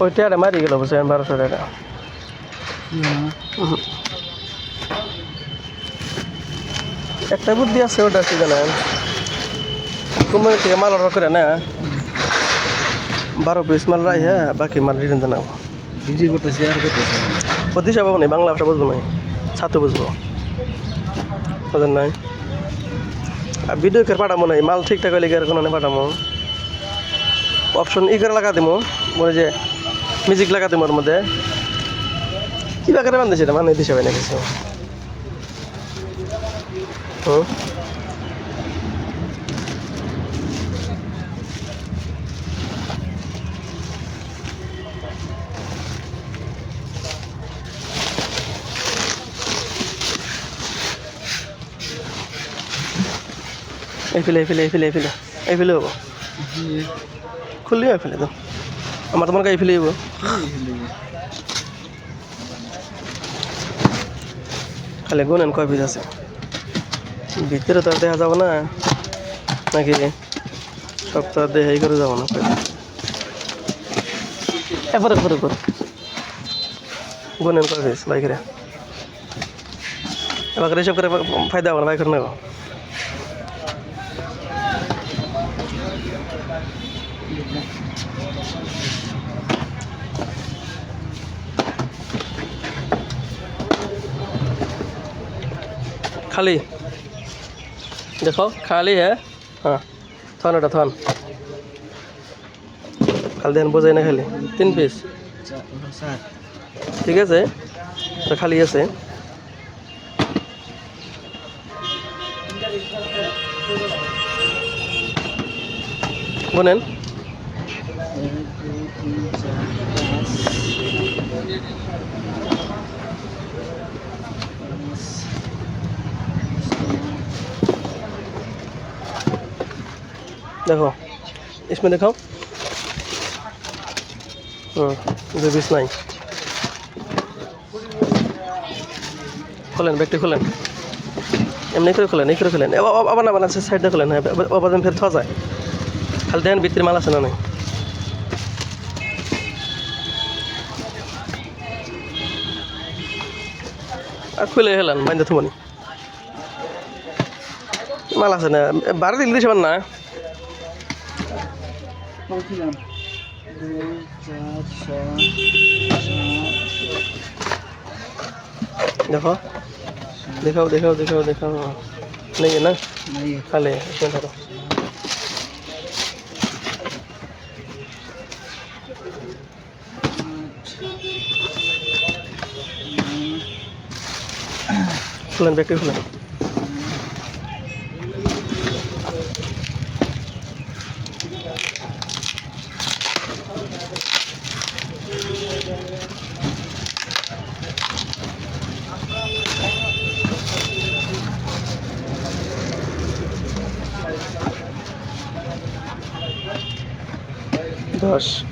ওইটা মারি গেল বসে 1200 টাকা একটা বুদ্ধি আছে ওটা কি জানেন কোম্পানি থেকে মাল অর্ডার করে না 12 পিস মাল রাই হ্যাঁ বাকি মাল রিটার্ন জানাবো বিজি করতেছি আর করতেছি প্রতি সব নেই বাংলা ভাষা বুঝবো না ছাত্র বুঝবো বুঝেন নাই আর ভিডিও করে পাঠাবো নাই মাল ঠিকঠাক হলে গিয়ে কোনো পাঠাবো অপশন ই করে লাগা দিমো বলে যে মিউজিক লাগা দিমো ওর মধ্যে কী বাকারে বান্ধেছে এটা মানে দিছে না কিছু হুম এই ফেলে হবো খুললি ফেলে তো আমার তোমার গায়ে ফেলে যাবো খালি গুনেন কয় পিস আছে ভিতরে তো আর দেখা যাবো না নাকি সপ্তাহ দেখাই করে যাবো না এরপরে গুনেন কয় পিস বাইকের এবার এসব করে ফায়দা হবো না বাইকের নেব खाली देखो खाली है हाँ थन এটা थन खाली देन বোঝাই না খালি 3 পিস ঠিক আছে তো খালি আছে গুনেন देखो इसमें दिखाओ जो बीस नहीं खोलें बैगटी खोलें एमनी करे खोलें नहीं करे खोलें अब ना बना से साइड खोलें अब दिन फिर थोड़ा जाए खाली देन भीतर माल आसे ना नहीं खुले हेलान बांधे थुमनी माल आसे ना 12 दिल दिसे ना देखो दिखाओ दिखाओ दिखाओ दिखाओ नहीं है ना नहीं खाली इसमें धरो खुलन बैग खुलन दस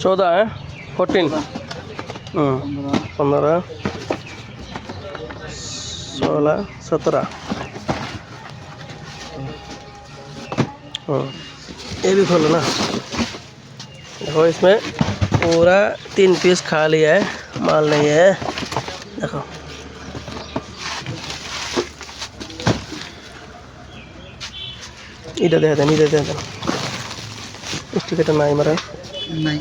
चौदह है 14 15 16 17 ये भी खोलो ना देखो इसमें पूरा 3 पीस खाली है माल नहीं है देखो इधर दे दें इधर दे दें टिकट ना हमारा नहीं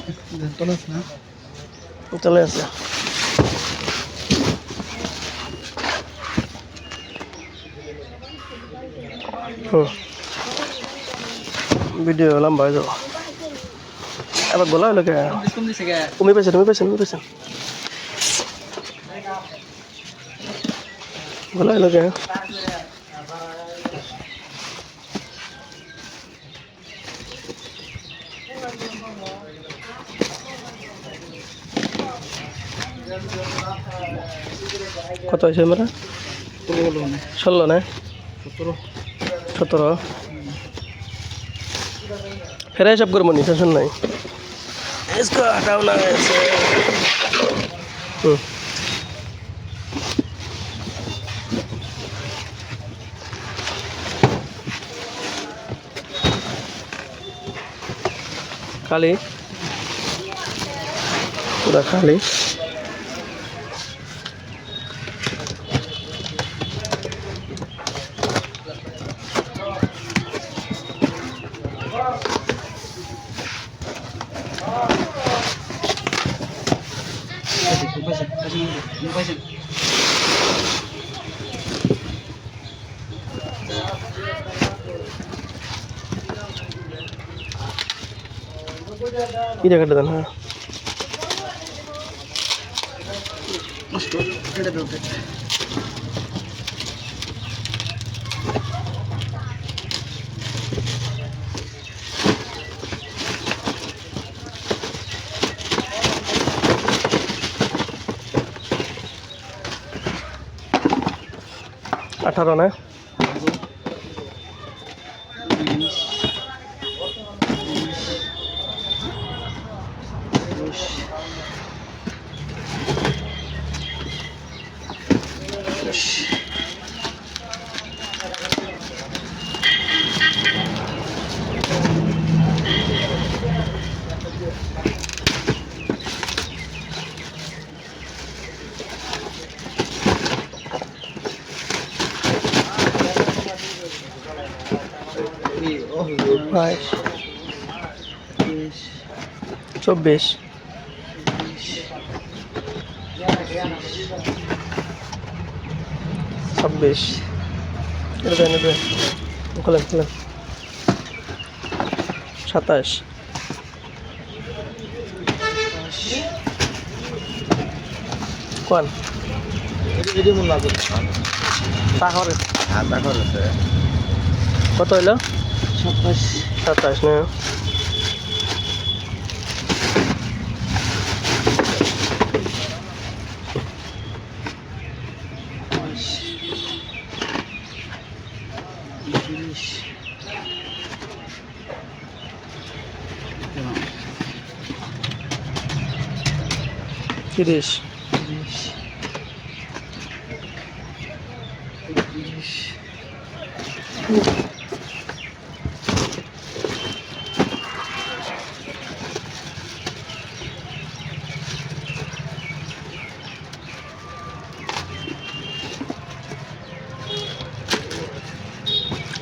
চলে আসছে ভিডিও লম্বা হয়ে যাব আবার বলা হলো কে তুমি পেয়েছেন বলা হলো কে কত হয়েছে আমরা 16 না 17 ফেরাই সব করবো নি টেনশন নাই इसको हटाओ ना ऐसे खाली पूरा खाली এটা কেটে দেন হ্যাঁ अठारह ना 22 24 26 এটা নেবে খুলেন 27 কোন এটি মূল লাগবে তাহলে তাহলে কত হইলো 27 না তিরিশ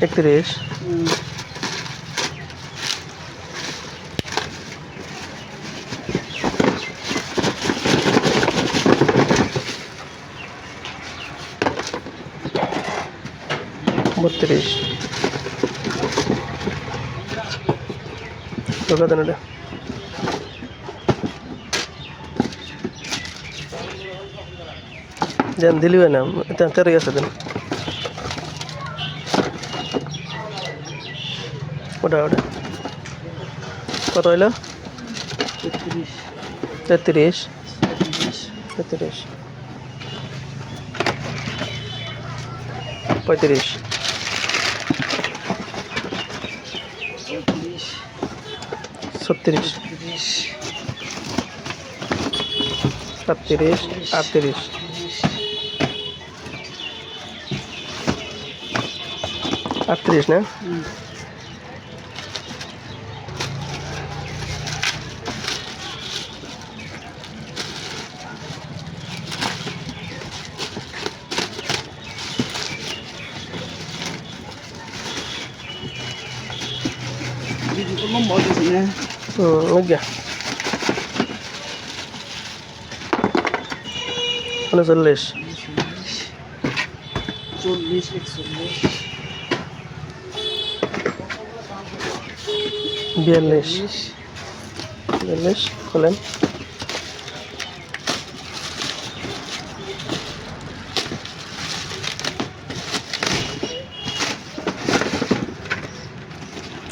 31 32 ঢোকা দেন এটা দেন দিলি না তেরোই আছে দেন ওটা কত হইলো 33 35 36 37 38 38 না lagi ya উনচল্লিশ, 40, 41, বিয়াল্লিশ, বিয়াল্লিশ খোলেন,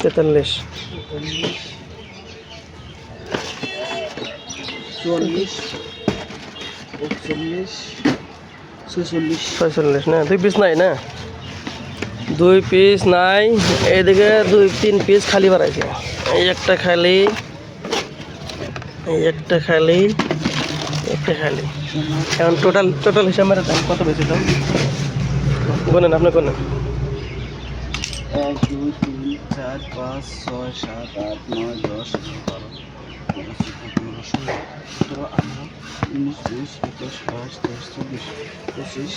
তেতাল্লিশ, 44, 41, 46, ছয়চল্লিশ না, 2 পিস নাই না, 2 পিস নাই, এইদিকে 2-3 পিস খালি বাড়াইছে, এই একটা খালি, এই একটা খালি, একটা খালি। এখন টোটাল হিসাব মেরে দেন কত বেশি দাম গোনেন, আপনি গোনেন। 1, 2, 3, 4, 5, 6, 7, 8, 9, 10, 11, 12, 13, 14, 15, 16, 17, 18, 19, 20, 21, 22, 23, 24,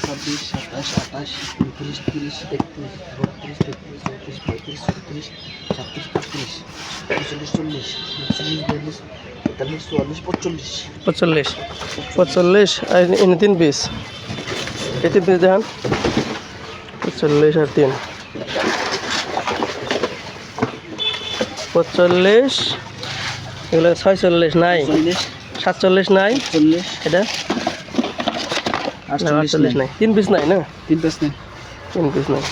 25, 26, 27, 28, 29, 30, 31, 32, 33, 34, 35, 36, 37, 38, 39, 40, 41, 42, 43, 44, 45, 45, আর এনে 3 পিস, এই 3 পিস দেখান, 45 আর 3, 45, এগুলো 46 নাই, 47 নাই, 40, এটা 48 48 নাই, 3 পিস নাই না, 3 পিস নেই। 3 পিস নাই।